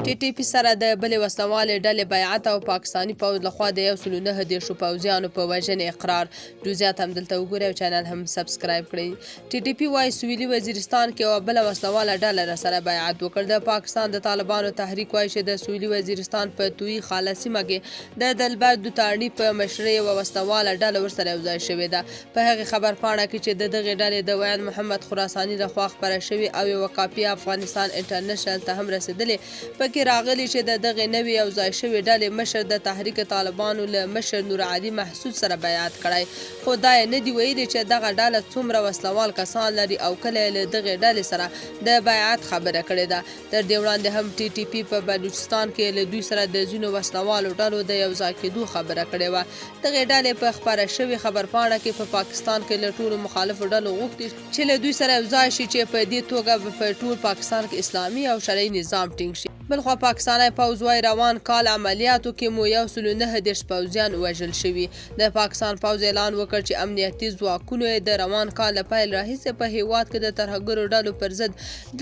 ټي ټي پي سره د بلې وسلوالې ډلې بیعت او پاکستاني پوځ لخوا د 109 پوځیانو په وژنې اقرار. جزئیات هم دلته وګورئ او چینل هم سبسکرایب کړئ. ټي ټي پي وایي سویلي وزیرستان کې یوه بله وسلواله ډله سره بیعت وکړ. د پاکستان د طالبانو تحریک وایي چې د سویلي وزیرستان په توی خاله سیمه کې د دلبر دوتاڼي په مشرۍ یوه وسلواله ډله ورسره یوځای شوې ده. په هغې خبرپاڼه کې چې د دغې ډلې د ویان محمد خراساني لخوا خپره شوې او یوه کاپي افغانستان انټرنیشنل ته هم رسېدلې، پکې راغلي چې د دغې نوې یوځای شوې ډلې مشر د تحریک طالبانو له مشر نور علي محسود سره بیعت کړی، خو دا یې نه دي ویلي چې دغه ډله څومره وسلوال کسان لري او کله یې له دغې ډلې سره د بیعت خبره کړې ده. تر دې وړاندې هم ټي ټي پي په بلوچستان کې له دوی سره د ځینو وسلوالو ډلو د یوځای کېدو خبره کړې وه. دغې ډلې په خپره شوې خبرپاڼه کې په پاکستان کې له ټولو مخالفو ډلو غوښتي چې له دوی سره یوځای شي چې په دې توګه په ټول پاکستان کې اسلامي او شرعي نظام ټینګ شي. بلخوا پاکستانی پوځ وایي روان کال عملیاتو کې مو 109 پوځیان وژل شوي. د پاکستان پوځ اعلان وکړ چې امنیتي ځواکونو یې د روان کال له پیل راهیسې په هیواد کې د ترهګرو ډلو پر ضد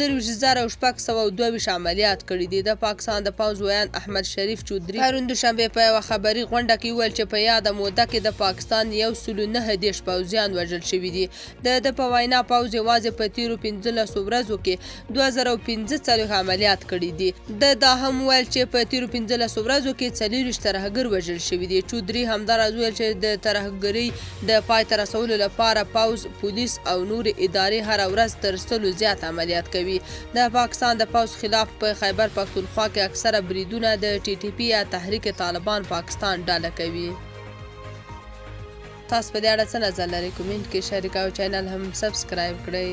23,622 عملیات کړي دي. د پاکستان د پوځ ویان احمد شریف چودري پرون دوشنبې په یوه خبري غونډه کې وویل چې په یاده موده کې د پاکستان 109 پوځیان وژل شوي دي. د په وینا پوځ یوازې په تیرو 15 ورځو کې 2015 عملیات کړي دي. دا هم ویل چې په تیرو 15 ورځو کې 40 ترهګر وژل شوي دي. چودري همداراز ویل چې د ترهګرۍ د پای ته رسولو لپاره پوځ، پولیس او نور ادارې هره ورځ تر 100 زیات عملیات کوي. د پاکستان د پوځ خلاف په خیبر پښتونخوا کې اکثره بریدونه د ټي ټي پي یا تحریک طالبان پاکستان ډله کوي. تاسو په دې اړه څه نظر لرئ؟ کومنټ کې شریک او چینل هم سبسکرایب کړئ.